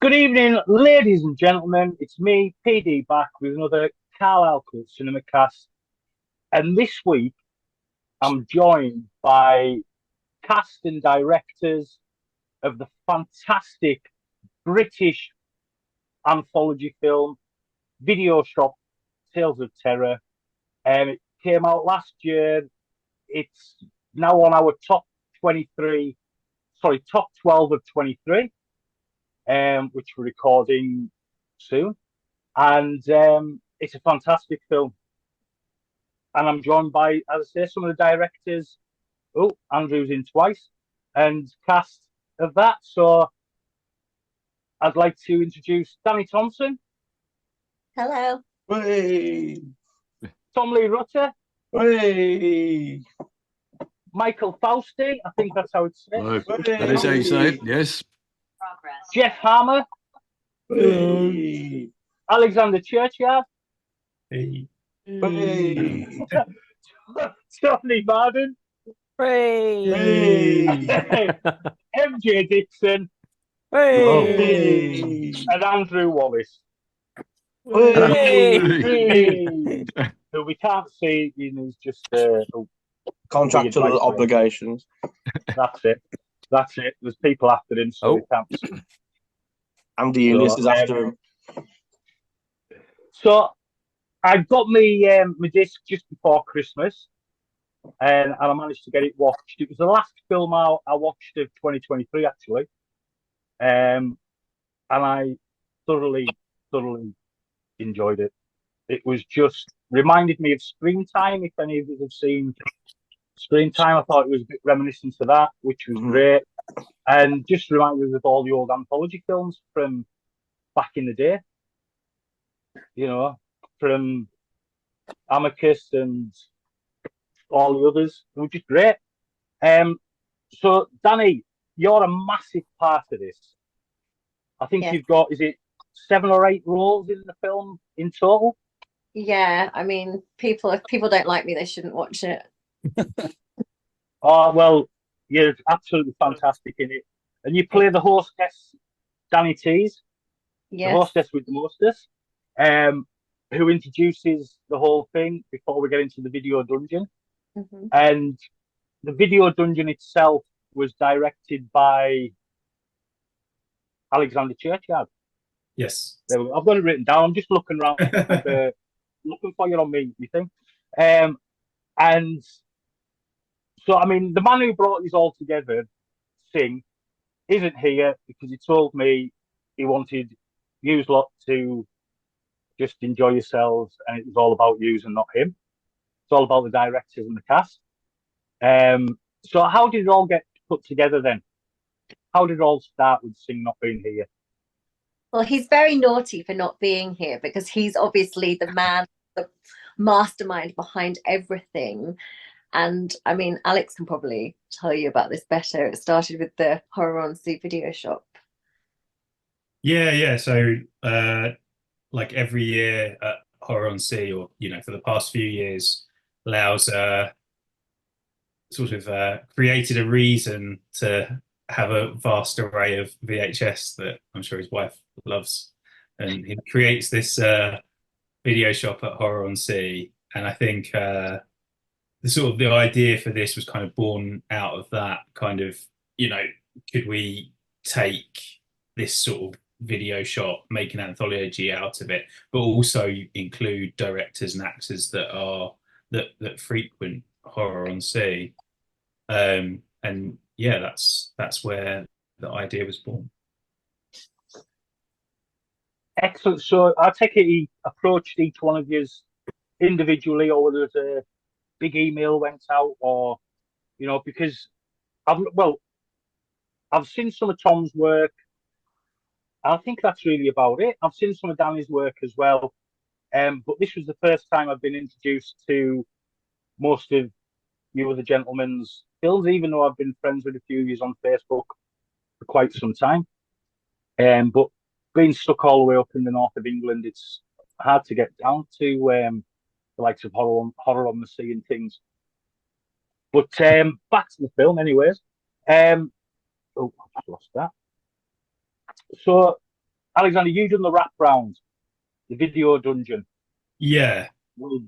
Good evening, ladies and gentlemen. It's me, PD, back with another Carlisle Cult Cinemacast. And this week, I'm joined by cast and directors of the fantastic British anthology film, Video Shop Tales of Terror. It came out last year. It's now on our top 23, top 12 of 23. Which we're recording soon. And it's a fantastic film. And I'm joined by, as I say, some of the directors. Oh, Andrew's in twice, and cast of that. So I'd like to introduce Dani Thompson. Hello. Hey. Lee Rutter. Hey. Michael Fausti. I think that's how it's said. Hey. That is how you say it, yes. Progress. Geoff Harmer. Hey. Alexander Churchyard. Hey. Hey. Tony Mardon. Hey. MJ Dixon. Hey. And Andrew Wallace. Hey. So we can't see, he's just Contractual obligations. That's it. There's people after him, so we can't see. Andy Elias is after him. So I got my disc just before Christmas, and I managed to get it watched. It was the last film I watched of 2023, actually, and I thoroughly enjoyed it. It was just reminded me of Springtime. If any of you have seen Springtime, I thought it was a bit reminiscent to that, which was great, and just reminded me of all the old anthology films from back in the day. You know, from Amicus and all the others. They were just great. So Dani, you're a massive part of this. I think you've got, is it 7 or 8 roles in the film in total? Yeah, I mean, if people don't like me, they shouldn't watch it. Oh, well, you're absolutely fantastic in it. And you play the hostess, Dani Tees, the hostess with the mostest, who introduces the whole thing before we get into the video dungeon. And the video dungeon itself was directed by Alexander Churchyard. Yes. I've got it written down. I'm just looking around, looking for you on me thing. And so, I mean, the man who brought this all together, Singh, isn't here because he told me he wanted you lot to just enjoy yourselves, and it was all about you and not him. It's all about the directors and the cast. So how did it all get put together then? How did it all start with Singh not being here? Well, he's very naughty for not being here because he's obviously the man, the mastermind behind everything. And I mean, Alex can probably tell you about this better. It started with the Horror on Sea video shop. Yeah. So, like every year at Horror on Sea, or for the past few years, Lau's sort of created a reason to have a vast array of VHS that I'm sure his wife loves, and he creates this video shop at Horror on Sea. And I think the idea for this was kind of born out of that kind of, could we take this sort of video shop, make an anthology out of it, but also include directors and actors that frequent Horror on Sea. And yeah, that's where the idea was born. Excellent. So I take it he approached each one of you individually, or whether a big email went out, or because I've seen some of Tom's work. I think that's really about it. I've seen some of Dani's work as well, but this was the first time I've been introduced to most of you other gentlemen's films, even though I've been friends with a few of you on Facebook for quite some time. But being stuck all the way up in the north of England, it's hard to get down to the likes of horror on the Sea and things. But back to the film, anyways. Oh, I just lost that. So Alexander, you done the wrap round, the video dungeon Yeah. with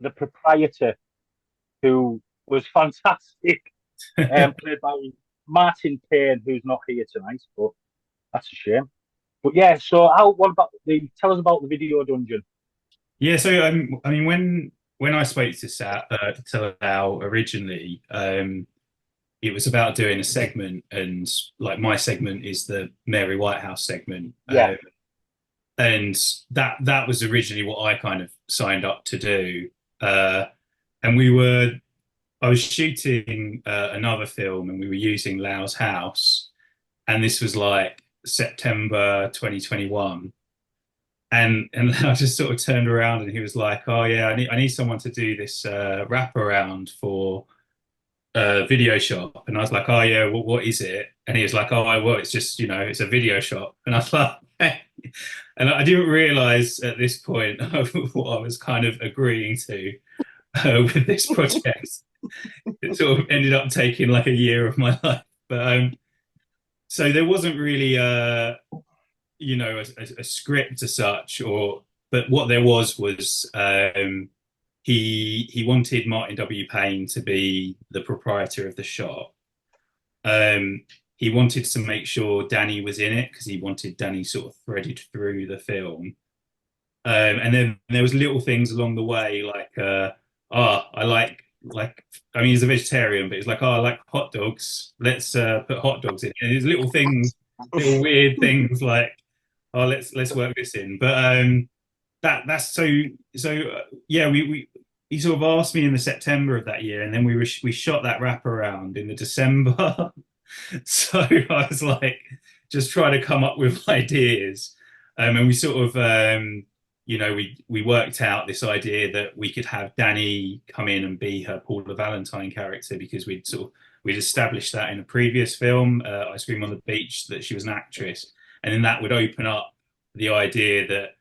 the proprietor, who was fantastic, played by Martin Payne, who's not here tonight, but that's a shame. But yeah, so what about tell us about the video dungeon? Yeah, so I mean, when I spoke to Lau originally, it was about doing a segment, and like my segment is the Mary Whitehouse segment, Yeah. and that was originally what I kind of signed up to do, and I was shooting another film, and we were using Lau's house, and this was like September 2021. And I just sort of turned around and he was like, "Oh yeah, I need someone to do this wraparound for video shop." And I was like, "Oh yeah, well, what is it?" And he was like, "Oh well, it's just it's a video shop." And I was like, and I didn't realize at this point what I was kind of agreeing to with this project. It sort of ended up taking like a year of my life, but so there wasn't really a script as such, but what there was he wanted Martin W. Payne to be the proprietor of the shop. He wanted to make sure Dani was in it because he wanted Dani sort of threaded through the film. And then there was little things along the way like I like I mean he's a vegetarian, but he's like, "Oh, I like hot dogs. Let's put hot dogs in." And there's little things, little weird things like, "Oh, let's work this in." But that's yeah, we he sort of asked me in the September of that year, and then we shot that wraparound in the December. So I was like just trying to come up with ideas, and we sort of we worked out this idea that we could have Dani come in and be her Paula Valentine character, because we'd established that in a previous film, Ice Cream on the Beach, that she was an actress, and then that would open up the idea that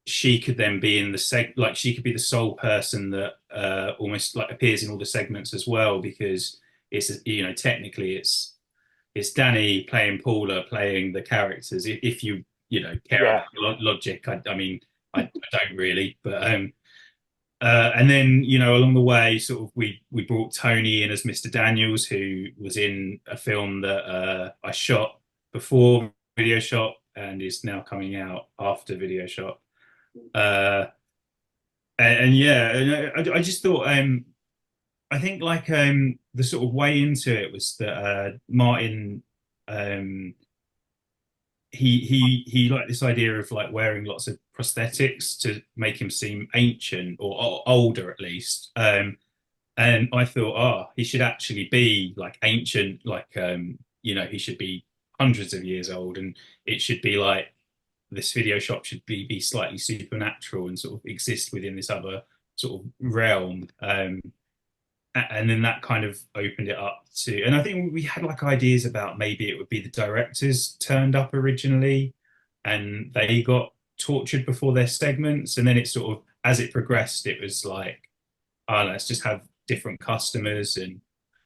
she could then be in like she could be the sole person that almost like appears in all the segments as well, because it's technically it's Dani playing Paula playing the characters, if you care about logic. I mean I don't really, but and then along the way sort of we brought Tony in as Mr. Daniels, who was in a film that I shot before Video Shop and is now coming out after Video Shop. And yeah, I just thought I think like the sort of way into it was that Martin he liked this idea of like wearing lots of prosthetics to make him seem ancient or older at least. And I thought, he should actually be like ancient, like he should be hundreds of years old, and it should be like this video shop should be slightly supernatural and sort of exist within this other sort of realm. And then that kind of opened it up to, and I think we had like ideas about maybe it would be the directors turned up originally and they got tortured before their segments, and then it sort of, as it progressed, it was like, let's just have different customers. And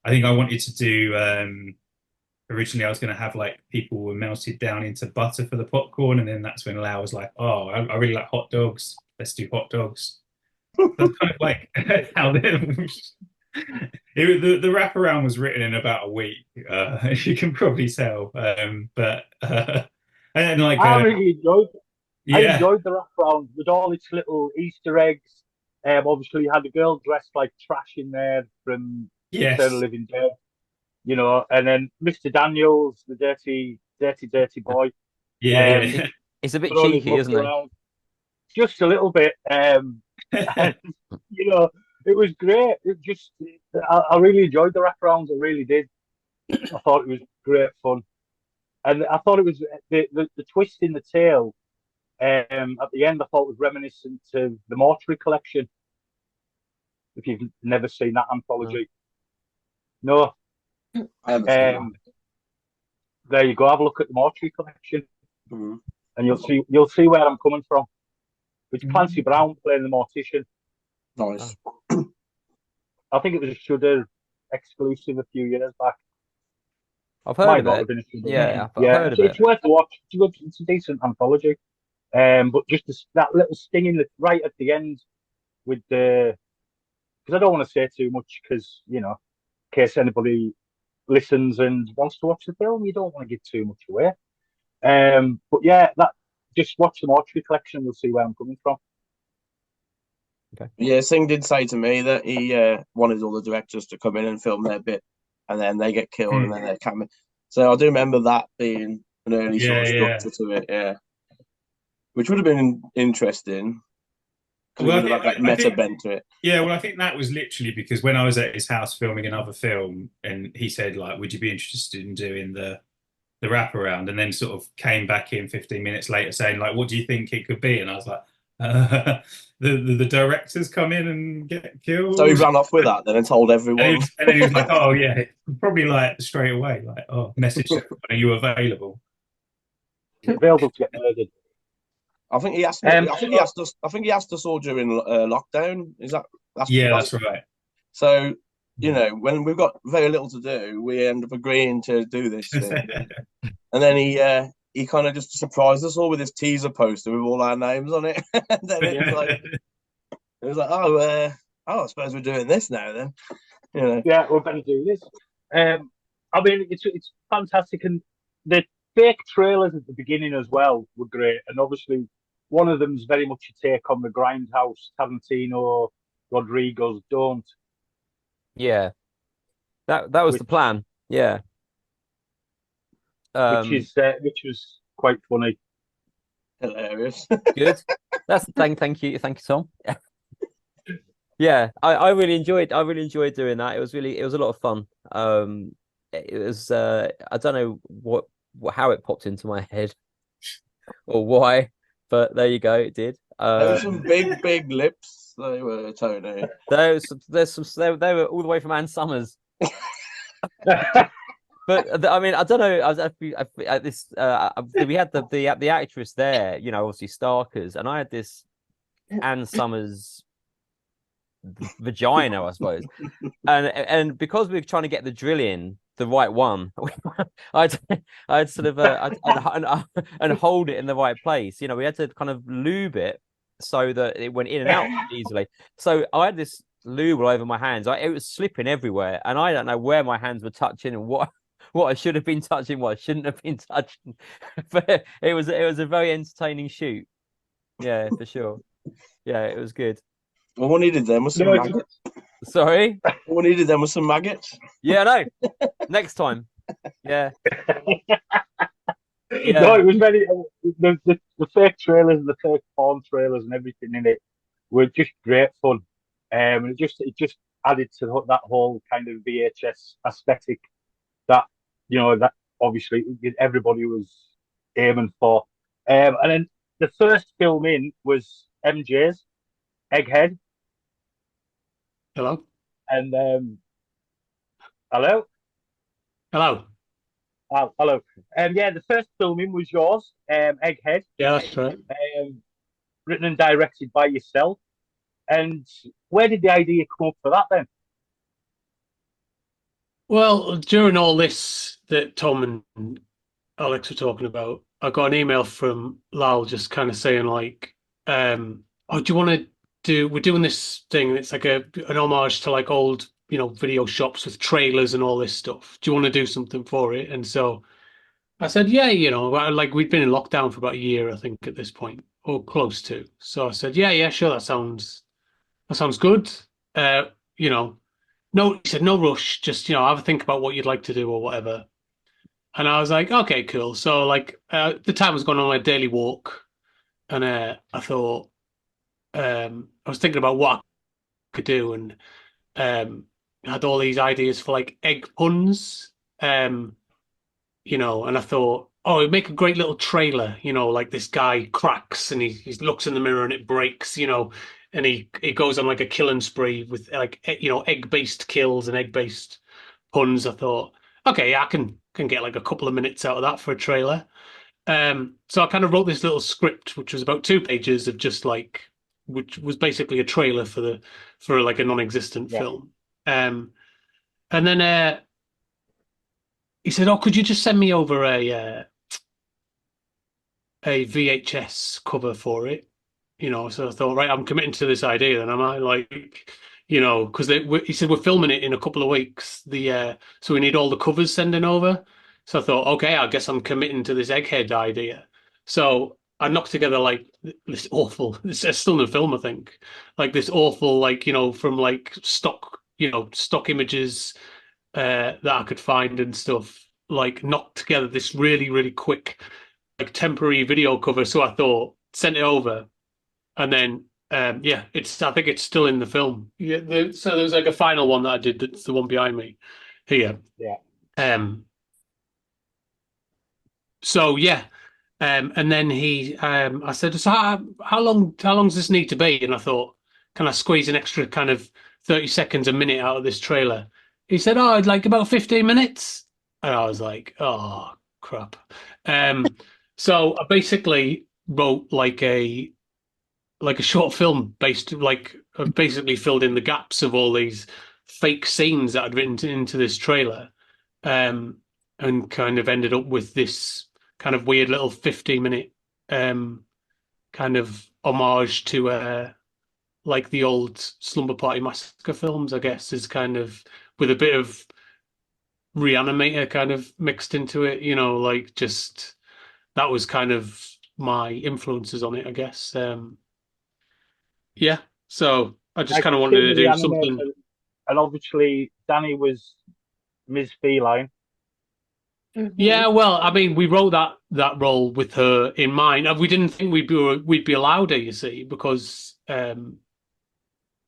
I think I wanted to do originally I was going to have like people were melted down into butter for the popcorn, and then that's when Lau was like, I really like hot dogs, let's do hot dogs. That's kind of like how the wraparound was written in about a week, as you can probably tell. But and like I really enjoyed it. Yeah. I enjoyed the wraparound with all its little Easter eggs. Obviously, you had the girl dressed like trash in there from Eternal Living Dead, and then Mr. Daniels, the dirty boy. Yeah. It's a bit cheeky, isn't it? Just a little bit. And, it was great. I really enjoyed the wraparounds. I really did. I thought it was great fun. And I thought it was the twist in the tail at the end, I thought was reminiscent to the Mortuary Collection. If you've never seen that anthology. No. I haven't seen that. There you go. Have a look at the Mortuary Collection. Mm-hmm. And you'll see where I'm coming from. It's Clancy Brown playing the mortician. Nice. I think it was a Shudder exclusive a few years back. I've heard Might of not it. have been a film. Yeah, I've Yeah, heard of it's it. worth a watch. It's a decent anthology. But just that little sting in right at the end with the, because I don't want to say too much because, you know, in case anybody listens and wants to watch the film, you don't want to give too much away. But yeah, that just watch the Mortuary Collection and you'll see where I'm coming from. Okay. Yeah, Singh did say to me that he wanted all the directors to come in and film their bit, and then they get killed, and then they come in. So I do remember that being an early sort of structure to it, yeah, which would have been interesting. Well, it would have that meta bent to it. Yeah, well, I think that was literally because when I was at his house filming another film, and he said, like, would you be interested in doing the wraparound? And then sort of came back in 15 minutes later saying, like, what do you think it could be? And I was like, the directors come in and get killed. So he ran off with that then and told everyone. And then he was like, oh, yeah, probably like straight away, like, oh, message everyone, are you available? Available to get murdered. I think he asked. I think he asked us all during lockdown. Is that? That's right. So when we've got very little to do, we end up agreeing to do this thing. And then he kind of just surprised us all with this teaser poster with all our names on it. And then it was like, oh, I suppose we're doing this now then. Yeah, we're going to do this. I mean, it's fantastic, and the fake trailers at the beginning as well were great, and obviously one of them's very much a take on the Grindhouse, Tarantino, Rodrigo's Don't. Yeah, that was the plan. Yeah, which was quite funny, hilarious. Good. That's thank you, Tom. Yeah, I really enjoyed doing that. It was a lot of fun. It was I don't know how it popped into my head or why, but there you go, it did. There were some big lips. They were, Tony. They were all the way from Ann Summers. But I mean, I don't know. We had the actress there, obviously Starkers, and I had this Ann Summers vagina, I suppose, and because we were trying to get the drill in the right one, I'd sort of and hold it in the right place. We had to kind of lube it so that it went in and out easily. So I had this lube all over my hands. It was slipping everywhere, and I don't know where my hands were touching and what I should have been touching, what I shouldn't have been touching. But it was a very entertaining shoot. Yeah, for sure. Yeah, it was good. Well, what needed them was some maggots. Sorry? What needed them was some maggots. Yeah, no. Next time. Yeah. Yeah. No, it was very the fake trailers and the fake porn trailers and everything in it were just great fun. It just added to that whole kind of VHS aesthetic that that obviously everybody was aiming for. And then the first film in was MJ's Egghead. Hello. And hello. Hello. Oh, hello. Yeah, the first film in was yours, Egghead. Yeah, that's right. Written and directed by yourself. And where did the idea come up for that then? Well, during all this that Tom and Alex were talking about, I got an email from Lal just kind of saying like, "Oh, do you want to do? We're doing this thing. And it's like an homage to like old, video shops with trailers and all this stuff. Do you want to do something for it?" And so I said, "Yeah, like we'd been in lockdown for about a year, I think, at this point, or close to." So I said, "Yeah, sure, that sounds good." No, he said, no rush. Just, have a think about what you'd like to do or whatever. And I was like, okay, cool. So like, the time was going on a daily walk, and I thought, I was thinking about what I could do, and had all these ideas for like egg puns, and I thought, oh, it'd make a great little trailer, like this guy cracks and he looks in the mirror and it breaks, and he goes on like a killing spree with like egg-based kills and egg-based puns. I thought, okay, I can get like a couple of minutes out of that for a trailer. So I kind of wrote this little script, which was about 2 pages of just like, which was basically a trailer for like a non-existent film. And then he said, "Oh, could you just send me over a VHS cover for it?" So I thought, right, I'm committing to this idea. Then am I like, because he said we're filming it in a couple of weeks. So we need all the covers sending over. So I thought, okay, I guess I'm committing to this egghead idea. So I knocked together like this awful. It's still in the film, I think. Like this awful, like from like stock images that I could find and stuff. Like knocked together this really really quick like temporary video cover. So I thought sent it over, and then I think it's still in the film. Yeah, so there's like a final one that I did. That's the one behind me here. Yeah. So yeah. And then I said, so how long does this need to be? And I thought, can I squeeze an extra kind of 30 seconds, a minute out of this trailer? He said, oh, I'd like about 15 minutes. And I was like, oh, crap. So I basically wrote like a short film basically filled in the gaps of all these fake scenes that I'd written into this trailer, and kind of ended up with this kind of weird little 50-minute kind of homage to like the old Slumber Party Massacre films, I guess, is kind of with a bit of Reanimator kind of mixed into it, like just that was kind of my influences on it, I guess. Yeah, so I just kind of wanted to do something. And obviously, Dani was Ms. Feline. Mhm. Yeah, well, I mean, we wrote that role with her in mind. We didn't think we'd be allowed her, you see, because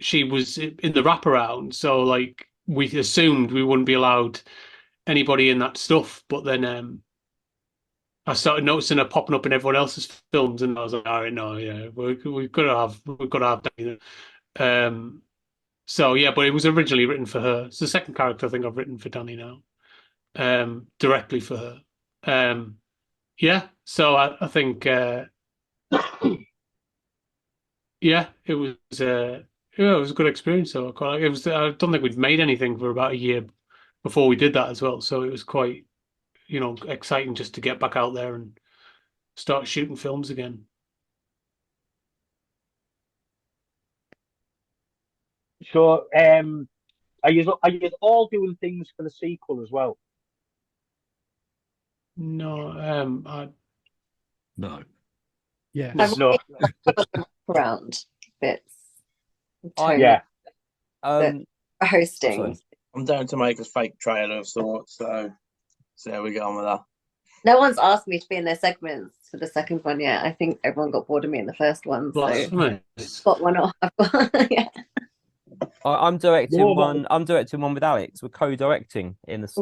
she was in the wraparound. So, like, we assumed we wouldn't be allowed anybody in that stuff. But then I started noticing her popping up in everyone else's films, and I was like, all right, no, yeah, we've got to have Dani. So yeah, but it was originally written for her. It's the second character I think I've written for Dani now, directly for her. Yeah, so I think yeah, it was it was a good experience. So it was. I don't think we'd made anything for about a year before we did that as well. So it was quite exciting just to get back out there and start shooting films again. So, are you all doing things for the sequel as well? No, No. Yeah. No. Around bits. Yeah. Hosting. Sorry. I'm down to make a fake trailer of sorts, so see how we get on with that. No one's asked me to be in their segments for the second one yet. I think everyone got bored of me in the first one. blasphemous. Got one off. Yeah. I'm directing No, one. I'm directing one with Alex. We're co-directing in this,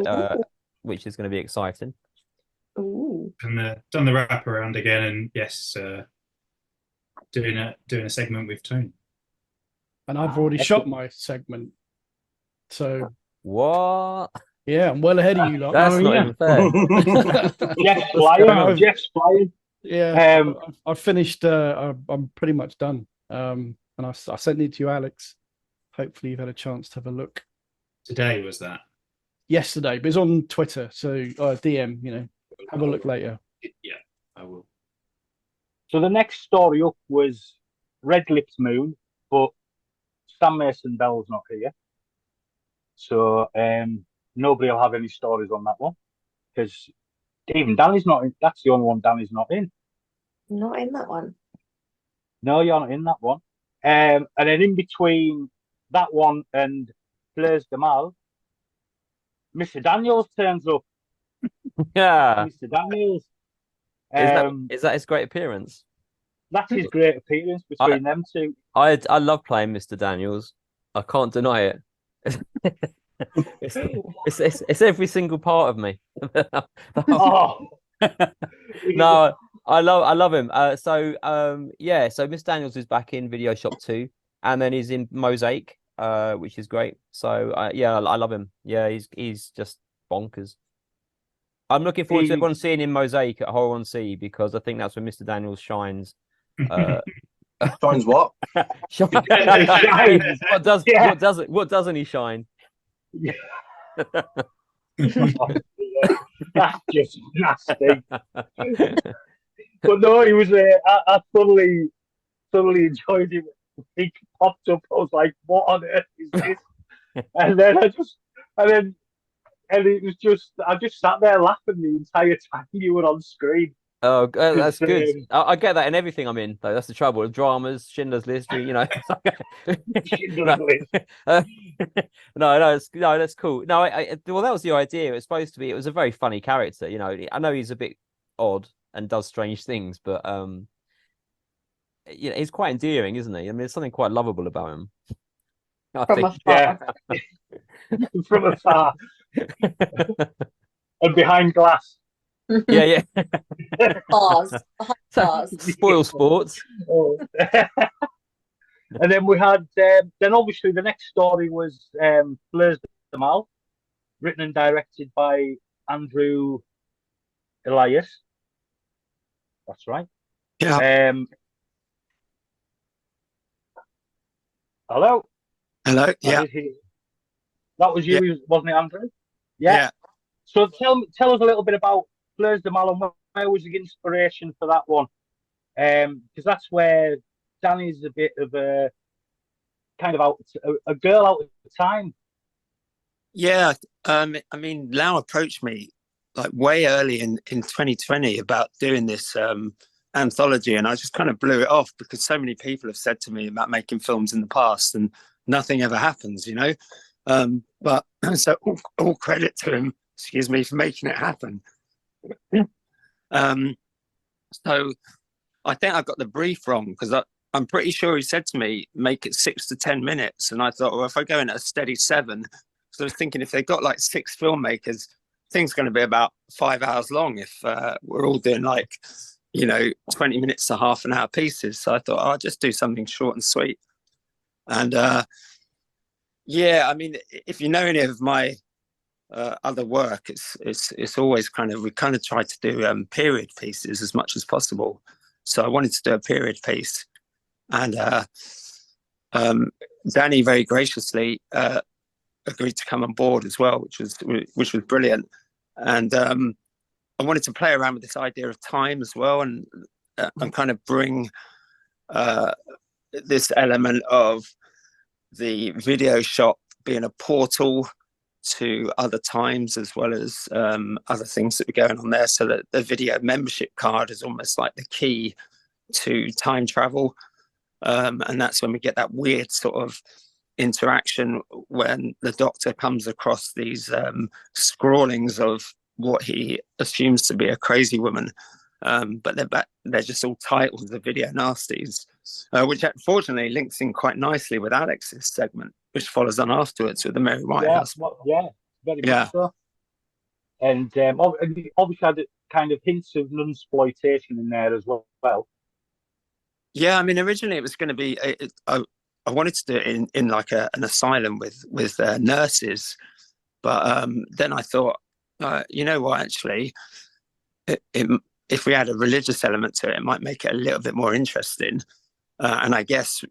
which is going to be exciting. Ooh. And done the wraparound again, and yes, doing a segment with Tony. And I've already shot my segment. So What? yeah, I'm well ahead of you lot. That's not even fair. Jeff's flying. Yeah, I've finished. I'm pretty much done. And I sent it to you, Alex. Hopefully, you've had a chance to have a look. Today was that? Yesterday, but it's on Twitter, so DM. Have a look later. Yeah, I will. So the next story up was Red Lips Moon, but Sam Mason Bell's not here. So nobody will have any stories on that one. Because even Dani's not in. That's the only one Dani's not in. Not in that one. No, you're not in that one. And then in between that one and Fleurs de Mal, Mr. Daniels turns up. Yeah. Mr. Daniels. Is that his great appearance? That's his great appearance between them two. I love playing Mr. Daniels. I can't deny it. It's every single part of me. Oh. No, I love him. So Mr. Daniels is back in Video Shop 2, and then he's in Mosaic, which is great. So I love him. Yeah, he's just bonkers. I'm looking forward to everyone seeing him Mosaic at Horror on Sea, because I think that's when Mr. Daniels shines. Shines what? What doesn't he shine? Yeah. That's just nasty. But no, he was. I thoroughly enjoyed it. He popped up. I was like, "What on earth is this?" And then and it was just. I just sat there laughing the entire time you were on screen. Oh, that's 'Cause, good. I get that in everything I'm in, though. That's the trouble with dramas, Schindler's List, you know. Schindler's List. No, that's cool. No, well, that was the idea. It was supposed to be. It was a very funny character, you know. I know he's a bit odd and does strange things, but you know, he's quite endearing, isn't he? I mean, there's something quite lovable about him. I From think. afar. Yeah, from afar and behind glass. Yeah. Bars. Bars. Spoil sports. Oh. And then we had, then obviously the next story was Fleurs de Mal, written and directed by Andrew Elias. That's right. Yeah. Hello. Hello. Yeah. That was you, wasn't it, Andrew? Yeah. So tell us a little bit about Fleurs de Mal and where was the inspiration for that one? Because that's where Dani's a bit of a kind of a girl out of time. Yeah. I mean, Lau approached me like way early in 2020 about doing this anthology, and I just kind of blew it off because so many people have said to me about making films in the past and nothing ever happens, you know. But so all credit to him, excuse me, for making it happen. So I think I got the brief wrong because I'm pretty sure he said to me, make it 6 to 10 minutes. And I thought, well, if I go in at a steady 7, so I was thinking if they've got like 6 filmmakers, thing's going to be about 5 hours long if we're all doing like, you know, 20 minutes to half an hour pieces. So I thought, I'll just do something short and sweet. And yeah, I mean, if you know any of my other work, it's always we kind of try to do period pieces as much as possible. So I wanted to do a period piece, and Dani very graciously agreed to come on board as well, which was brilliant. And I wanted to play around with this idea of time as well, and kind of bring this element of the video shop being a portal to other times as well as other things that were going on there, so that the video membership card is almost like the key to time travel, and that's when we get that weird sort of interaction when the Doctor comes across these scrawlings of what he assumes to be a crazy woman, but they're just all titles of video nasties, which unfortunately links in quite nicely with Alex's segment, which follows on afterwards with the Mary Whitehouse. Very much so. And obviously had kind of hints of nunsploitation in there as well. Yeah, I mean, originally it was going to be I wanted to do it in like an asylum with nurses, but then I thought, you know what, actually, if we had a religious element to it, it might make it a little bit more interesting. And I guess,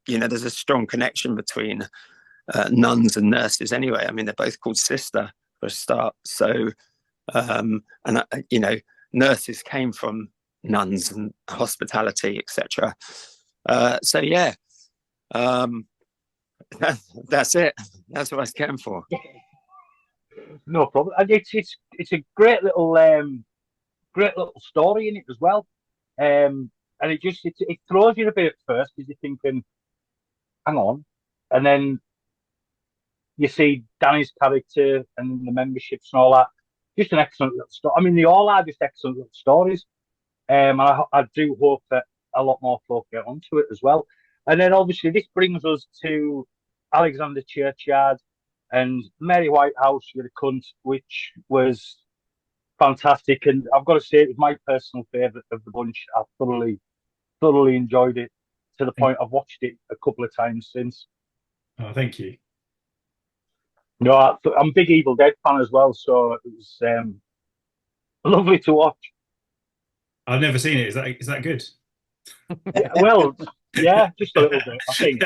you know, there's a strong connection between nuns and nurses anyway. I mean, they're both called sister for a start. So, you know, nurses came from nuns and hospitality, etc. So yeah, that's it. That's what I was going for. No problem. And it's a great little story in it as well. And it throws you a bit at first because you're thinking, hang on, and then you see Dani's character and the memberships and all that. Just an excellent little story. I mean, they all are just excellent little stories. And I do hope that a lot more folk get onto it as well. And then obviously this brings us to Alexander Churchyard and Mary Whitehouse, You're a Cunt, which was fantastic. And I've got to say, it was my personal favourite of the bunch. I thoroughly enjoyed it to the point I've watched it a couple of times since. Oh, thank you. No, I'm a big Evil Dead fan as well, so it was lovely to watch. I've never seen it. Is that good? Yeah, well, yeah, just a little bit, I think.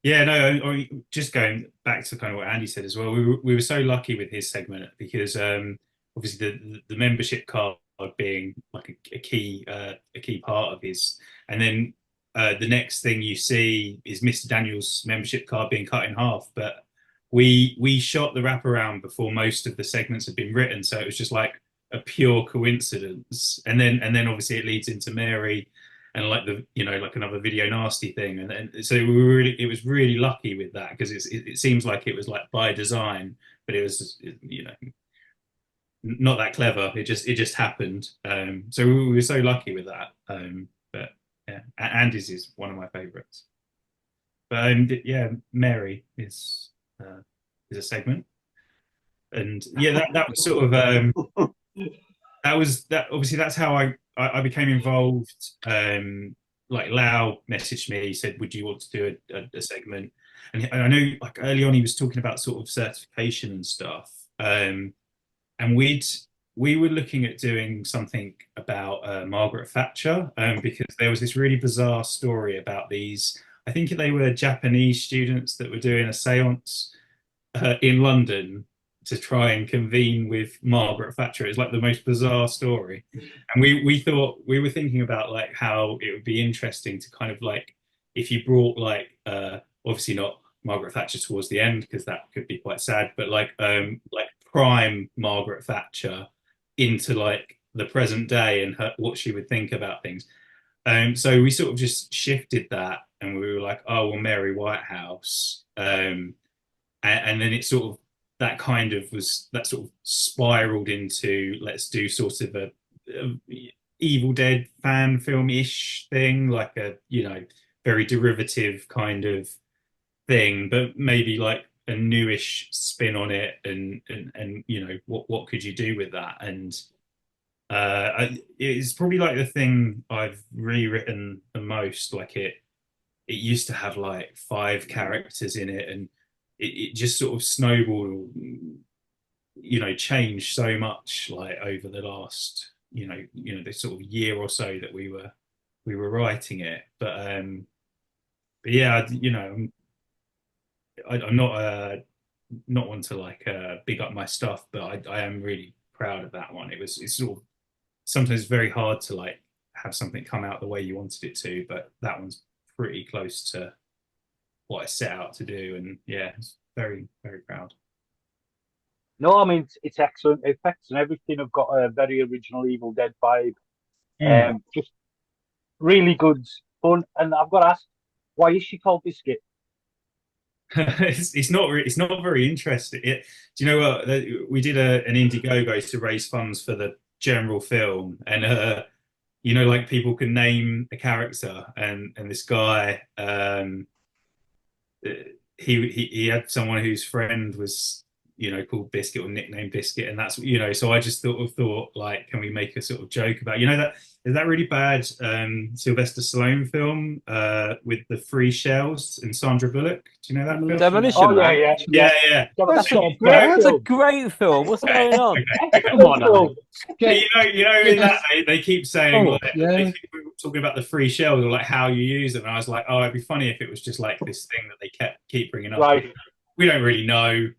Yeah, no, just going back to kind of what Andy said as well. We were so lucky with his segment because obviously the membership card being like a key part of his, and then the next thing you see is Mr. Daniel's membership card being cut in half. But we shot the wraparound before most of the segments had been written, so it was just like a pure coincidence. And then obviously it leads into Mary and like like another video nasty thing, and so it was really lucky with that because it seems like it was like by design, but it was not that clever. It just happened. So we were so lucky with that. But yeah, Andy's is one of my favorites. But yeah, Mary is a segment, and yeah, that was sort of that obviously that's how I became involved. Like Lau messaged me, he said, would you want to do a segment? And I know like early on he was talking about sort of certification and stuff. And we were looking at doing something about Margaret Thatcher, because there was this really bizarre story about these, I think they were Japanese students that were doing a seance in London to try and convene with Margaret Thatcher. It's like the most bizarre story. And we thought, we were thinking about like how it would be interesting to kind of like, if you brought like, obviously not Margaret Thatcher towards the end, because that could be quite sad, but like prime Margaret Thatcher into like the present day and what she would think about things. So we sort of just shifted that and we were like, oh, well, Mary Whitehouse. And then it sort of, that sort of spiraled into, let's do sort of a Evil Dead fan film-ish thing, like a, very derivative kind of thing, but maybe like a newish spin on it, and what could you do with that? And it's probably like the thing I've rewritten the most. Like it used to have like 5 characters in it, and it just sort of snowballed, changed so much like over the last, the sort of year or so that we were writing it. But yeah, I'm not one to like big up my stuff, but I am really proud of that one. It's sort of sometimes very hard to like have something come out the way you wanted it to, but that one's pretty close to what I set out to do, and yeah, it's very, very proud. No, I mean it's excellent effects and everything. Have got a very original Evil Dead vibe. Just really good fun. And I've got to ask, why is she called Biscuit? It's not very interesting. Do you know what? We did an Indiegogo to raise funds for the general film, and like people can name a character, and this guy, he had someone whose friend was called Biscuit or nicknamed Biscuit, and that's so I just thought like, can we make a sort of joke about that really bad Sylvester Stallone film with the 3 shells and Sandra Bullock? Do you know that film? Demolition Oh Man. yeah. That's a great film. What's going on? Come on, Alan. In that they keep saying yeah. they keep talking about the 3 shells or like how you use them, and I was like, oh, it'd be funny if it was just like this thing that they keep bringing up. Right. We don't really know,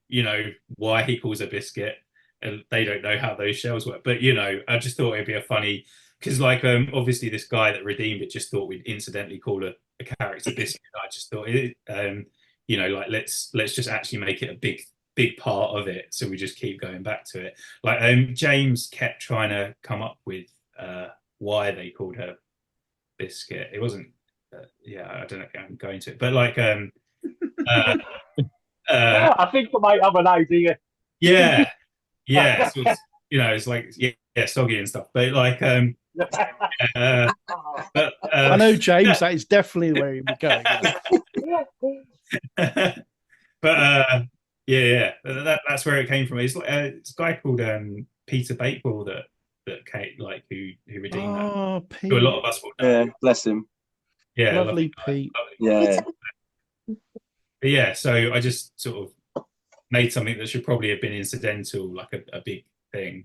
why he calls a biscuit, and they don't know how those shells work. But I just thought it'd be a funny, because like obviously this guy that redeemed it just thought we'd incidentally call a character biscuit. I just thought like let's just actually make it a big part of it, so we just keep going back to it. Like James kept trying to come up with why they called her Biscuit. It wasn't I don't know if I'm going to it, but like I think I might have an idea. Yeah. So it's like soggy and stuff, but like but I know, James, that is definitely where he would go. But that's where it came from. It's like it's a guy called Peter Bakewell that came, like who redeemed that. Pete. Who a lot of us will know. Yeah, bless him. Yeah, Lovely Pete. Yeah. But yeah, so I just sort of made something that should probably have been incidental, like a big thing.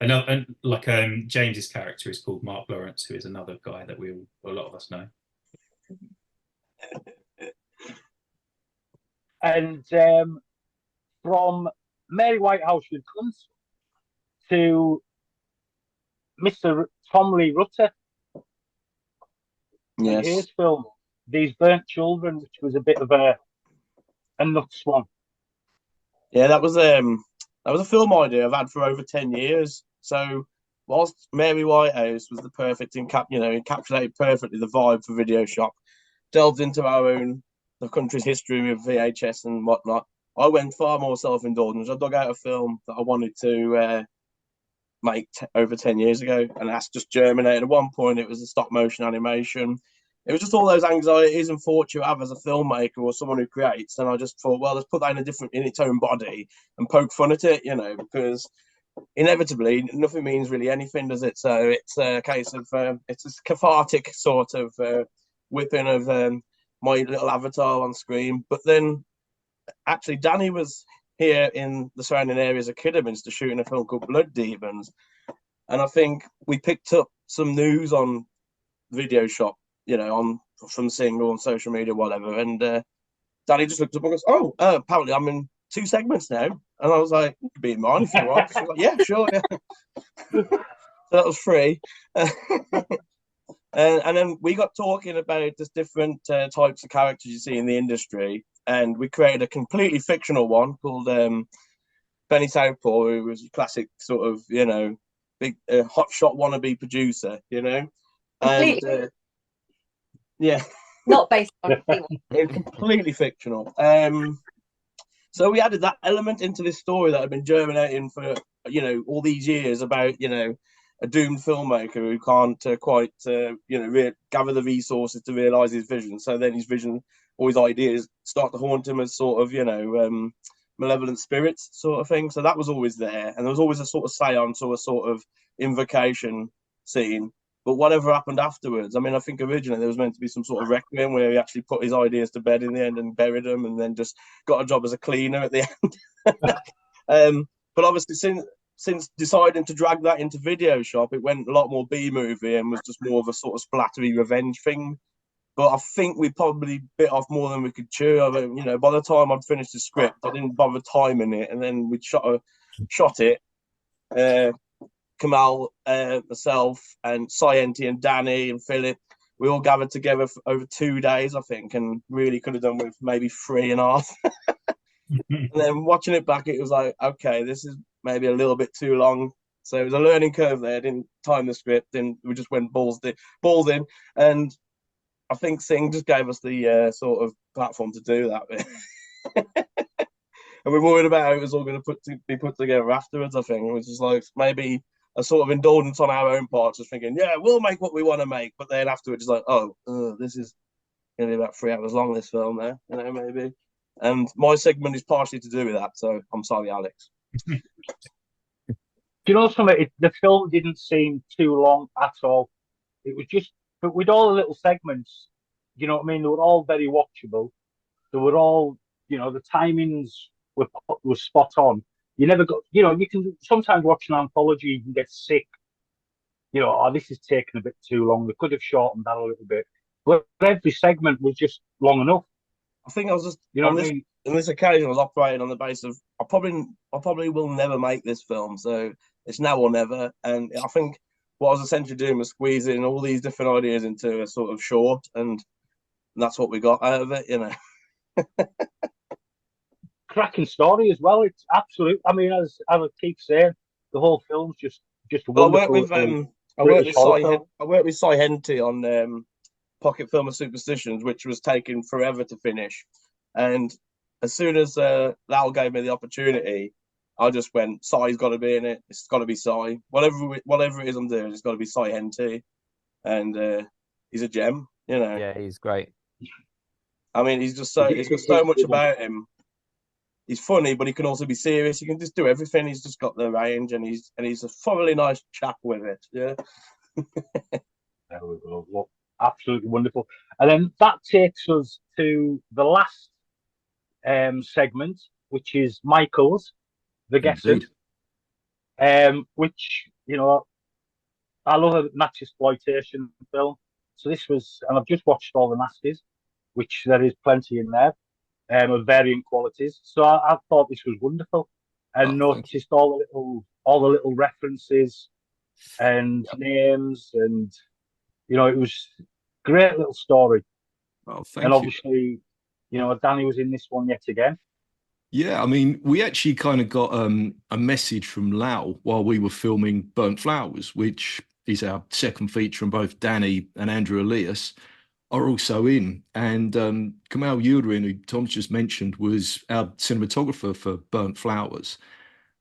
And like James's character is called Mark Lawrence, who is another guy that a lot of us know. And from Mary Whitehouse and Sons to Mr. Tom Lee Rutter and Yes. his film, These Burnt Children, which was a bit of a nuts one. Yeah, that was a film idea I've had for over 10 years. So whilst Mary Whitehouse was the perfect encapsulated perfectly the vibe for Video Shop, delved into the country's history with VHS and whatnot, I went far more self-indulgent. I dug out a film that I wanted to make over 10 years ago, and that's just germinated. At one point, it was a stop motion animation. It was just all those anxieties and thoughts you have as a filmmaker or someone who creates. And I just thought, well, let's put that in its own body and poke fun at it, because inevitably nothing means really anything, does it? So it's a case of it's a cathartic sort of whipping of my little avatar on screen. But then actually Dani was here in the surrounding areas of Kidderminster shooting a film called Blood Demons, and I think we picked up some news on Video Shop, from Single on social media, whatever, and Dani just looked up and goes, "Oh, apparently I'm in 2 segments now," and I was like, "You can be in mine if you want." She was like, "Yeah, sure." Yeah. So that was free. And then we got talking about just different types of characters you see in the industry, and we created a completely fictional one called Benny Southpaw, who was a classic sort of, big hotshot wannabe producer, and yeah, not based on anyone. It's completely fictional. So we added that element into this story that had been germinating for all these years about a doomed filmmaker who can't quite gather the resources to realize his vision. So then his vision or his ideas start to haunt him as sort of malevolent spirits sort of thing. So that was always there, and there was always a sort of seance or a sort of invocation scene. But whatever happened afterwards, I mean, I think originally there was meant to be some sort of requiem where he actually put his ideas to bed in the end and buried them, and then just got a job as a cleaner at the end. But obviously, since deciding to drag that into Video Shop, it went a lot more B-movie and was just more of a sort of splattery revenge thing. But I think we probably bit off more than we could chew. I mean, by the time I'd finished the script, I didn't bother timing it, and then we shot it. Kamal, myself, and Scienti and Dani and Philip, we all gathered together for over 2 days, I think, and really could have done with maybe 3.5. And then watching it back, it was like, okay, this is maybe a little bit too long. So it was a learning curve there. I didn't time the script, and we just went balls in. And I think Sing just gave us the sort of platform to do that. And we're worried about how it was all going to be put together afterwards, I think. It was just like maybe a sort of indulgence on our own part, just thinking, yeah, we'll make what we want to make. But then afterwards, it's like, this is going to be about 3 hours long, this film there, maybe. And my segment is partially to do with that, so I'm sorry, Alex. Do you know something? The film didn't seem too long at all. It was just, but with all the little segments, you know what I mean? They were all very watchable. They were all, the timings were spot on. You never got, you can sometimes watch an anthology, you can get sick. This is taking a bit too long. They could have shortened that a little bit. But every segment was just long enough. I think I was just, on this occasion, I was operating on the basis of I probably will never make this film, so it's now or never. And I think what I was essentially doing was squeezing all these different ideas into a sort of short, and that's what we got out of it, Cracking story as well. It's absolute. I mean, as I keep saying, the whole film's just wonderful. I worked with Cy Henty on Pocket Film of Superstitions, which was taking forever to finish. And as soon as Lal gave me the opportunity, I just went, Cy's got to be in it. It's got to be Cy. Whatever it is I'm doing, it's got to be Cy Henty. And he's a gem, Yeah, he's great. I mean, he's got so much about him. He's funny, but he can also be serious. He can just do everything. He's just got the range, and he's a thoroughly nice chap with it. Yeah. There we go. Look, absolutely wonderful. And then that takes us to the last segment, which is Michael's, The Guessing. Which, I love a match exploitation film. So this was, and I've just watched all the Nasties, which there is plenty in there. of varying qualities. So I thought this was wonderful, and noticed all the little references and names, and you know, it was a great little story. Oh, and obviously, you know, Dani was in this one yet again. Yeah, I mean, we actually kind of got a message from Lau while we were filming Burnt Flowers, which is our second feature, and both Dani and Andrew Elias are also in. And Kamal Yildirim, who Tom's just mentioned, was our cinematographer for Burnt Flowers.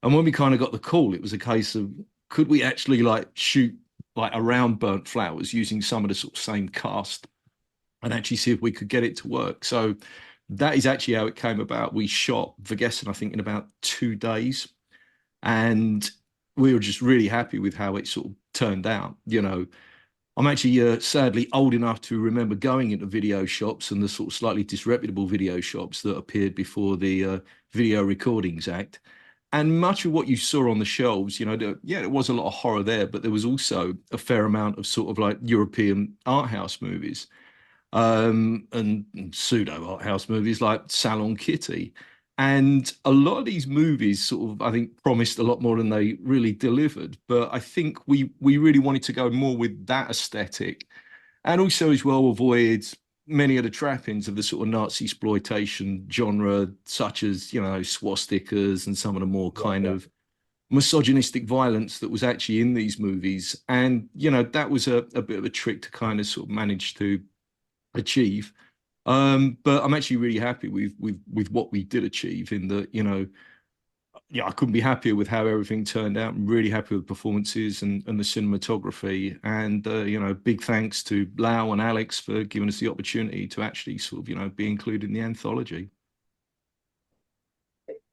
And when we kind of got the call, it was a case of, could we actually like shoot like around Burnt Flowers using some of the sort of same cast and actually see if we could get it to work. So that is actually how it came about. We shot Vergessen, I think, in about 2 days. And we were just really happy with how it sort of turned out. You know, I'm actually sadly old enough to remember going into video shops and the sort of slightly disreputable video shops that appeared before the Video Recordings Act. And much of what you saw on the shelves, you know, there was a lot of horror there, but there was also a fair amount of sort of like European art house movies. And pseudo art house movies like Salon Kitty. And a lot of these movies sort of, I think, promised a lot more than they really delivered. But I think we really wanted to go more with that aesthetic, and also as well avoid many of the trappings of the sort of Nazi exploitation genre, such as, you know, swastikas and some of the more kind of misogynistic violence that was actually in these movies. And, you know, that was a bit of a trick to kind of sort of manage to achieve. But I'm actually really happy with what we did achieve, in that, you know, yeah, I couldn't be happier with how everything turned out. I'm really happy with performances and the cinematography. And, you know, big thanks to Lau and Alex for giving us the opportunity to actually sort of, you know, be included in the anthology.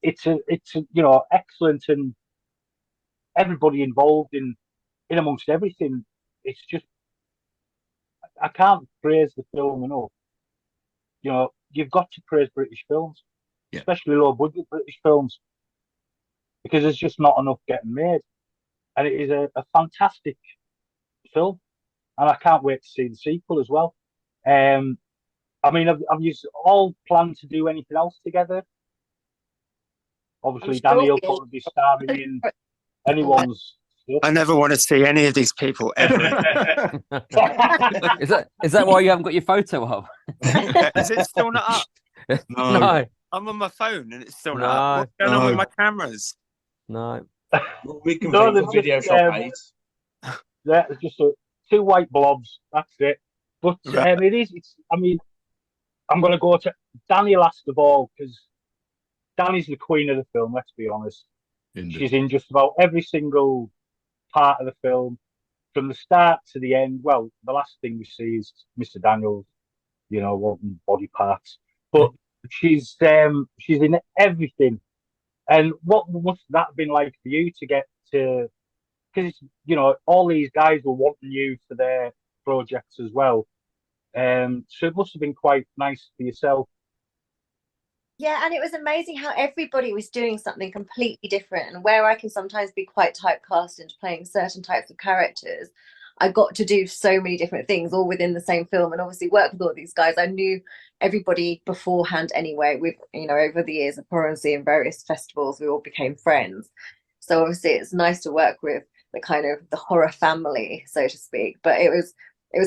It's a you know, excellent, and everybody involved in amongst everything. It's just, I can't praise the film enough. You know, you've got to praise British films, especially low budget British films, because there's just not enough getting made. And it is a fantastic film, and I can't wait to see the sequel as well. I mean, have you all planned to do anything else together? Obviously, Dani will probably be starring in anyone's stuff. I never want to see any of these people ever. Is that why you haven't got your photo up? Is it still not up? No. I'm on my phone and it's still not up. What's going on with my cameras? No. Well, we can bring the video shop 8. Yeah, it's just 2 white blobs. That's it. But it is. I mean, I'm going to go to Dani last of all, because Dani's the queen of the film. Let's be honest. Indeed. She's in just about every single part of the film, from the start to the end. Well, the last thing we see is Mr. Daniels, you know, wanting body parts, but she's in everything. And what must that have been like for you to get to? Because, you know, all these guys were wanting you for their projects as well. So it must have been quite nice for yourself. Yeah, and it was amazing how everybody was doing something completely different. And where I can sometimes be quite typecast into playing certain types of characters, I got to do so many different things all within the same film, and obviously work with all these guys. I knew everybody beforehand anyway. We've, you know, over the years of Horror and Sea and various festivals, we all became friends. So obviously it's nice to work with the kind of the horror family, so to speak. But it was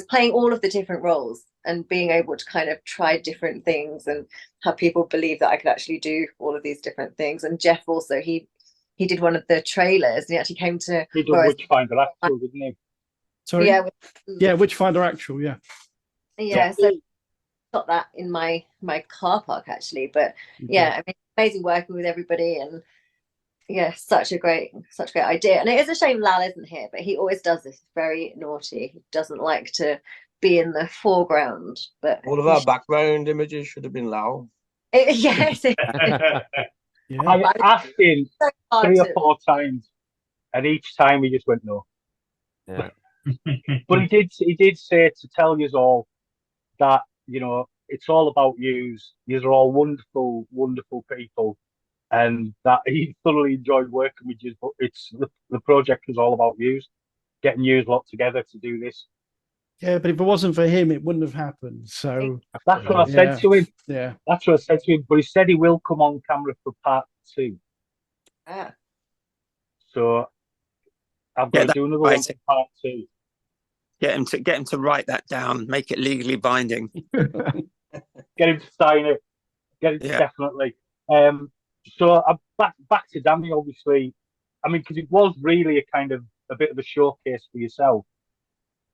playing all of the different roles and being able to kind of try different things and have people believe that I could actually do all of these different things. And Geoff also, he did one of the trailers, and he actually came to... He did Witchfinder Actual, didn't he? Sorry? Yeah, Witchfinder Actual, yeah. Yeah, so got that in my car park, actually. But yeah, I mean, amazing working with everybody, and yeah, such a great idea. And it is a shame Lal isn't here, but he always does this. Very naughty. He doesn't like to be in the foreground. But all of our background images should have been Lau. Yes. I asked him 3 or 4 times, and each time he just went no. Yeah. But he did say to tell you all that, you know, it's all about yous. Yous are all wonderful, wonderful people, and that he thoroughly enjoyed working with you. But it's the project was all about yous, getting yous lot together to do this. Yeah, but if it wasn't for him, it wouldn't have happened. So That's what I said to him. Yeah. That's what I said to him. But he said he will come on camera for part 2. Ah. So I've got to do another one for part 2. Get him to write that down, make it legally binding. Get him to sign it. Definitely. So I'm back to Dani, obviously. I mean, because it was really a bit of a showcase for yourself.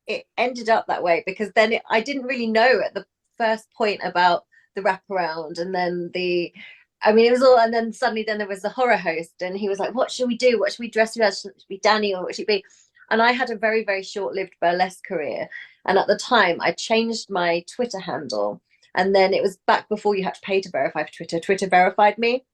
It ended up that way because then I didn't really know at the first point about the wraparound, and then it was all, and then suddenly there was the horror host, and he was like, "What should we do? What should we dress you as? Should it be Dani or what should it be?" And I had a very, very short-lived burlesque career, and at the time I changed my Twitter handle, and then it was back before you had to pay to verify for Twitter. Twitter verified me.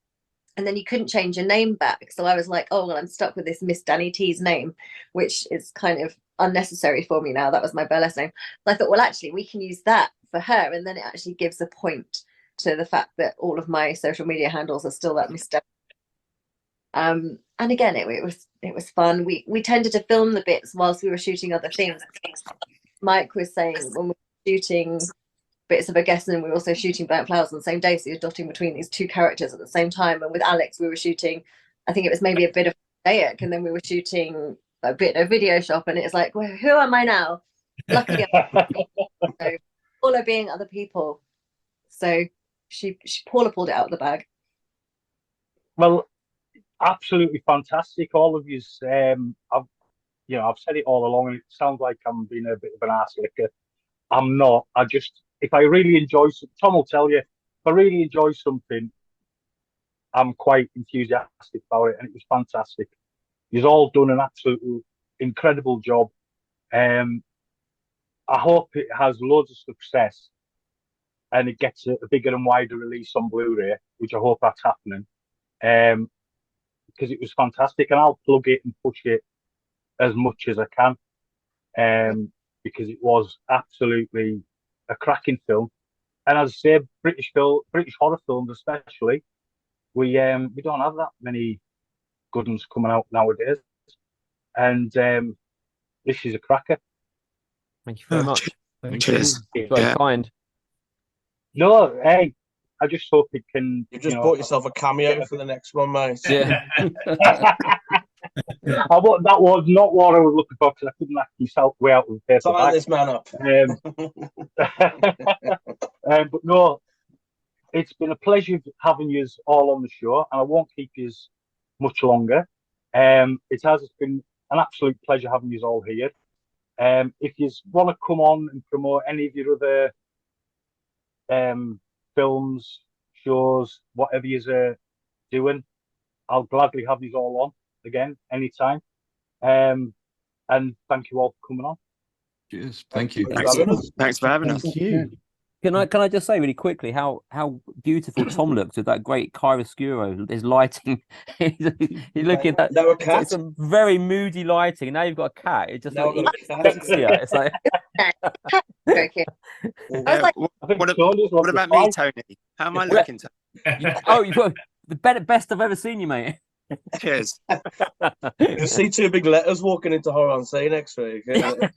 And then you couldn't change your name back. So I was like, oh, well, I'm stuck with this Miss Dani T's name, which is kind of unnecessary for me now. That was my burlesque name. So I thought, well, actually, we can use that for her. And then it actually gives a point to the fact that all of my social media handles are still that Miss Dani. And again, it was fun. We tended to film the bits whilst we were shooting other things. Mike was saying when we were shooting bits of a guest, and we were also shooting Burnt Flowers on the same day, so you're dotting between these two characters at the same time. And with Alex we were shooting, I think it was maybe a bit of Mosaic, and then we were shooting a bit of Video Shop, and it's like, well, who am I now? Luckily so, all are being other people, so she Paula pulled it out of the bag. Well, absolutely fantastic, all of you. I've said it all along, and it sounds like I'm being a bit of an arse licker. I'm not. If I really enjoy something, Tom will tell you, if I really enjoy something, I'm quite enthusiastic about it, and it was fantastic. You've all done an absolutely incredible job. I hope it has loads of success, and it gets a bigger and wider release on Blu-ray, which I hope that's happening. Because it was fantastic, and I'll plug it and push it as much as I can. Because it was absolutely a cracking film, and as I say, British horror films especially, we don't have that many good ones coming out nowadays, and this is a cracker. Thank you very much. Cheers. Very kind. No, hey, I just hope it can. You've just bought yourself a cameo for the next one, mate. Yeah. That was not what I was looking for, because I couldn't actually sell way out of the paper. Sign this man up. But no, it's been a pleasure having you all on the show, and I won't keep you much longer. It has been an absolute pleasure having you all here. If you want to come on and promote any of your other films, shows, whatever you're doing, I'll gladly have you all on again anytime. And thank you all for coming on. Cheers. Thank you. Thanks for having us. Thank you. Can I just say really quickly how beautiful Tom looks with that great chiaroscuro, his lighting. You look at that. Now a cat. It's some very moody lighting. Now you've got a cat. It just Now looks I've got a cat. sexier. It's like Okay. I was like, What about me, Tony? How am I looking? you've got the best I've ever seen you, mate. Cheers. You see two big letters walking into Horror on Sea next week. I've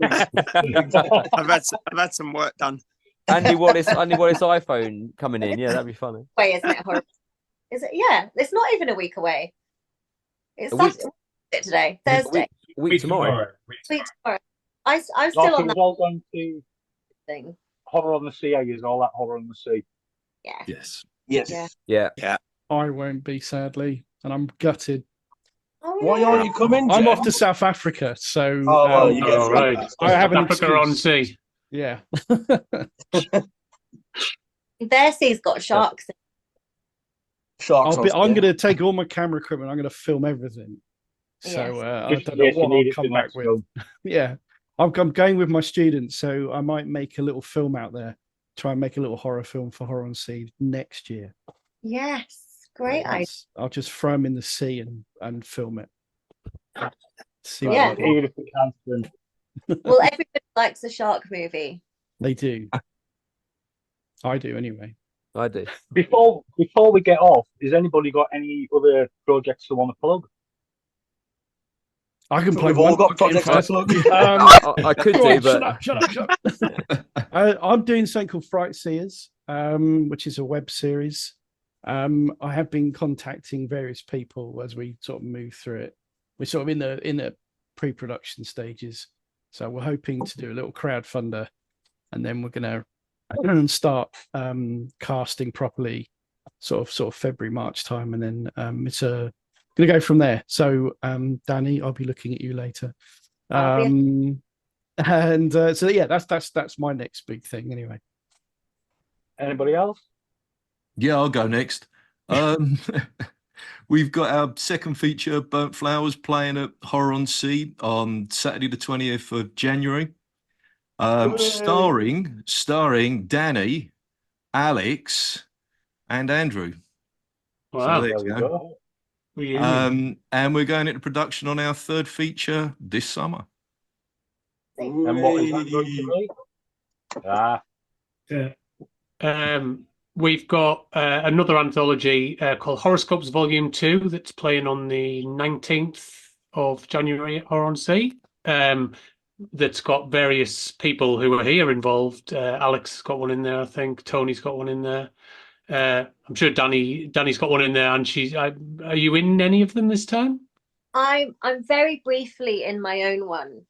had some work done. Andy Wallace iPhone coming in. Yeah, that'd be funny. wait, isn't it horrible? Is it? Yeah, it's not even a week away. It's today, Thursday. Week tomorrow. Week tomorrow. I'm still on that well done to thing. Horror on the Sea. Is all that Horror on the Sea? Yeah. Yes. Yes. Yeah. I won't be, sadly, and I'm gutted. Oh, Why yeah. aren't you coming? I'm Jeff? off to South Africa, so Oh, well, you get right. I have an Africa excuse. on sea. Yeah. Their sea's got sharks. Sharks. I'm going to take all my camera equipment. I'm going to film everything. So I Just don't in know case you what need I'll it come for back next with. film. Yeah, I'm going with my students, so I might make a little film out there. Try and make a little horror film for Horror on Sea next year. Yes, great idea. I'll just throw them in the sea and film it. See Yeah. what they do. Even if we can't swim. Well, everybody likes a shark movie. They do. I do anyway. I do. Before we get off, has anybody got any other projects they want to plug? I can play We've all one. got I'll get in projects to first. plug. I could Go do, on, but shut up. I'm doing something called Fright Seers, which is a web series. I have been contacting various people as we sort of move through it. We're sort of in the pre-production stages, so we're hoping to do a little crowdfunder, and then we're going to start casting properly, sort of February, March time, and then it's going to go from there. So, Dani, I'll be looking at you later. And so yeah, that's my next big thing anyway. Anybody else? Yeah, I'll go next. We've got our second feature, Burnt Flowers, playing at Horror on Sea on Saturday the 20th of January. Starring Dani, Alex, and Andrew. Wow. So there There you we go. go. Reunion. And we're going into production on our third feature this summer. And what is that going to be? Ah, We've got another anthology called Horoscopes Volume 2 that's playing on the 19th of January at Horror on Sea. That's got various people who are here involved. Alex has got one in there, I think. Tony's got one in there. I'm sure Dani's got one in there. And are you in any of them this time? I'm very briefly in my own one,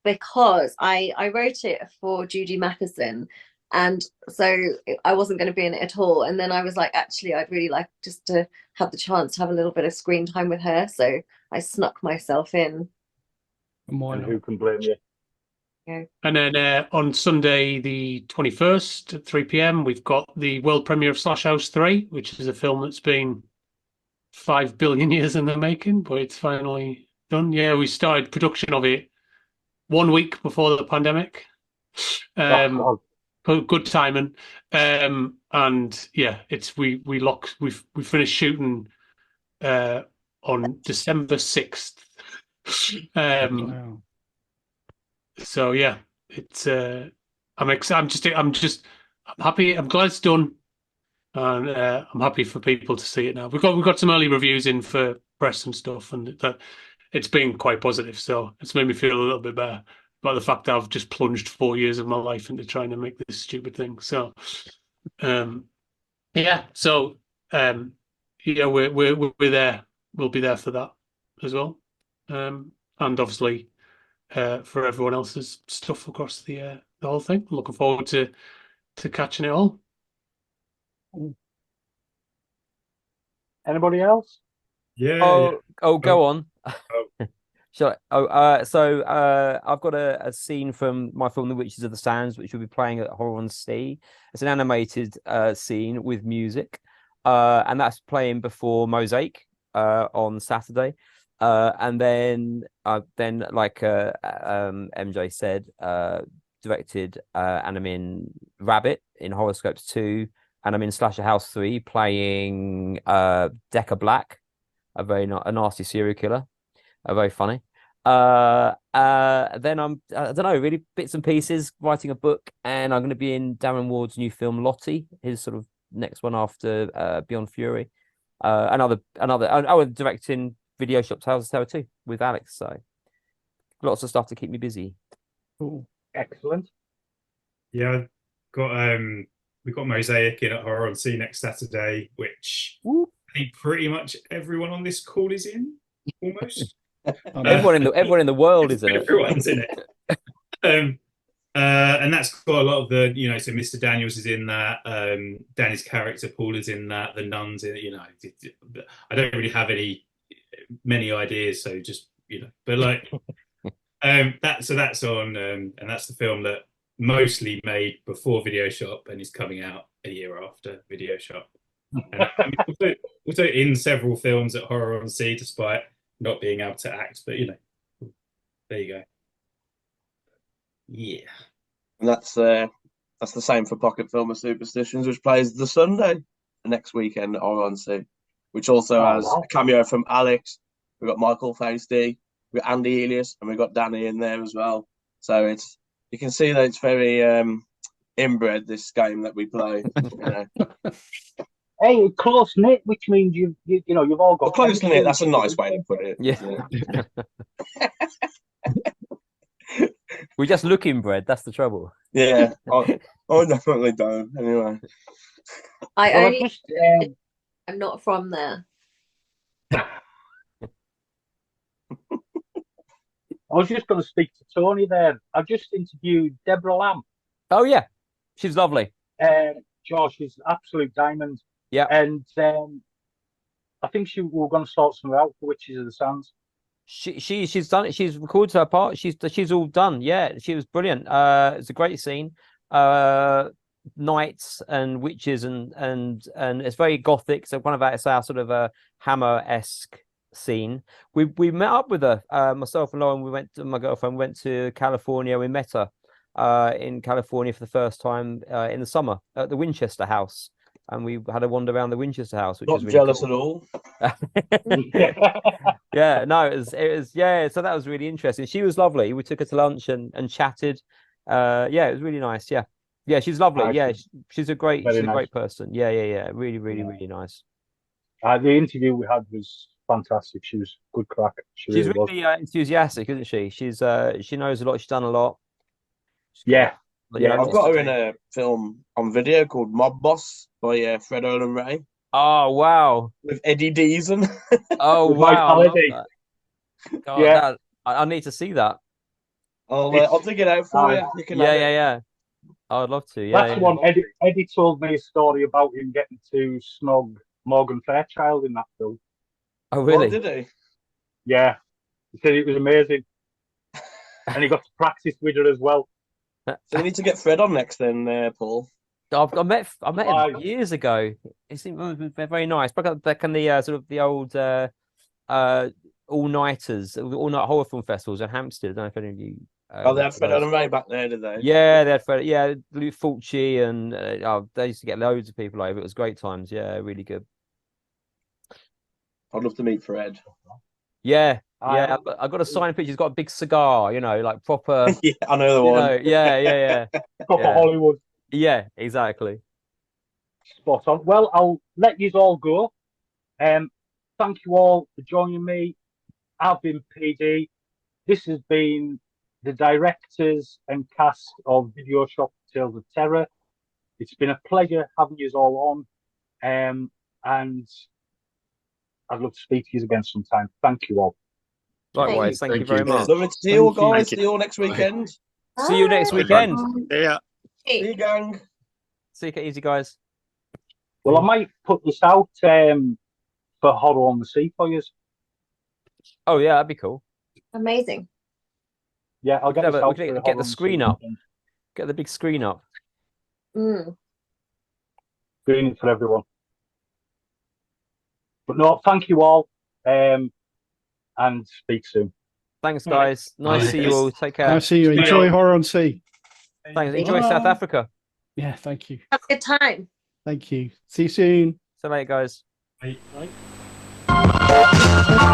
because I wrote it for Judy Matheson, and so I wasn't going to be in it at all. And then I was like, actually, I'd really like just to have the chance to have a little bit of screen time with her, so I snuck myself in. and who can blame you? Yeah. And then on Sunday, the 21st at 3 p.m., we've got the world premiere of Slash House 3, which is a film that's been 5 billion years in the making, but it's finally done. Yeah, we started production of it 1 week before the pandemic. Good timing. And yeah, we finished shooting on December 6th. Wow. So yeah, it's I'm happy. I'm glad it's done, and I'm happy for people to see it now. We've got some early reviews in for press and stuff, and that it's been quite positive. So it's made me feel a little bit better about the fact that I've just plunged 4 years of my life into trying to make this stupid thing. So, yeah. So, yeah, we're there. We'll be there for that as well, and obviously for everyone else's stuff across the whole thing. I'm looking forward to catching it all. Anybody else? Yeah. Go on. Oh. So I've got a scene from my film, The Witches of the Sands, which will be playing at Horror on Sea. It's an animated scene with music, and that's playing before Mosaic on Saturday. And then like MJ said, directed and I'm in Rabbit in Horoscopes 2, and I'm in Slasher House 3 playing Decker Black, a nasty serial killer, very funny. Then I don't know, really bits and pieces, writing a book, and I'm going to be in Darren Ward's new film Lottie, his sort of next one after Beyond Fury. Directing Video Shop Tales of Terror 2 with Alex. So lots of stuff to keep me busy. Cool. Excellent. Yeah, we've got Mosaic in at Horror on Sea next Saturday, which I think pretty much everyone on this call is in, almost. Everyone in the world is in it. Everyone's in it. And that's got a lot of the, so Mr. Daniels is in that. Danny's character Paul is in that. The nun's in it. I don't really have many ideas, so just but like that's on, and that's the film that mostly made before Video Shop and is coming out a year after Video Shop. And also in several films at Horror on Sea, despite not being able to act, but there you go. Yeah. And that's the same for Pocket Film of Superstitions, which plays the Sunday next weekend at Horror on Sea, which also has a cameo from Alex. We've got Michael Fausti, we've got Andy Elias, and we've got Dani in there as well. So you can see that it's very inbred, this game that we play. Hey, close knit, which means you've all got. Well, close knit. That's a nice way to put it. Yeah. Isn't it? We're just looking bred. That's the trouble. Yeah, I definitely don't. Anyway, I'm not from there. I was just going to speak to Tony there. I just interviewed Deborah Lamb. Oh yeah, she's lovely. Josh is absolute diamond. Yeah, and I think we're going to sort something out for Witches of the Sands. She's done it. She's recorded her part. She's all done. Yeah, she was brilliant. It's a great scene. Knights and witches and it's very gothic. So it's our sort of a Hammer-esque scene. We met up with her. Myself and Lauren. My girlfriend went to California. We met her in California for the first time in the summer at the Winchester House. And we had a wander around the Winchester House, which was really jealous cool. at all. Yeah, no, it was yeah. So that was really interesting. She was lovely. We took her to lunch and chatted. Yeah, it was really nice. Yeah, she's lovely. Yeah, she's a great person. Yeah. Really nice. The interview we had was fantastic. She was good crack. She's really enthusiastic, isn't she? She knows a lot. She's done a lot. Yeah. I've got her in a film on video called Mob Boss by Fred Olen Ray. Oh wow! With Eddie Deason. Oh wow! God, I need to see that. I'll dig it out for you. You can yeah. I'd love to. Yeah, that's the one. Eddie told me a story about him getting to snog Morgan Fairchild in that film. Oh really? Did he? Yeah, he said it was amazing, and he got to practice with her as well. So we need to get Fred on next, then, Paul. I met him years ago. He seemed very nice. Back in the sort of the old all-nighters, all-night horror film festivals in Hampstead. I don't know if any of you. They had Fred Olen Ray back there, did they? Yeah, they had Fred. Yeah, Luke Fulci, and they used to get loads of people over. It was great times. Yeah, really good. I'd love to meet Fred. Yeah. Yeah, I got a signed picture. He's got a big cigar, like proper. Yeah, I know the one. Yeah. Proper Hollywood. Yeah, exactly. Spot on. Well, I'll let you all go. Thank you all for joining me. I've been PD. This has been the directors and cast of Video Shop Tales of Terror. It's been a pleasure having you all on. And I'd love to speak to you again sometime. Thank you all. Likewise, thank you very much. Lovely to see you all, guys. See you all next weekend. See you next weekend. Yeah. See you, gang. See you easy, guys. Well, I might put this out for Horror on the Sea for you. Oh yeah, that'd be cool. Amazing. Yeah, I'll get this out. Get the screen up. Get the big screen up. Screen it for everyone. But no, thank you all. And speak soon. Thanks, guys. Nice to see you all. Take care. Nice to see you. Enjoy Horror on Sea. Thanks. Enjoy South Africa. Yeah, thank you. Have a good time. Thank you. See you soon. See you later, guys. Bye.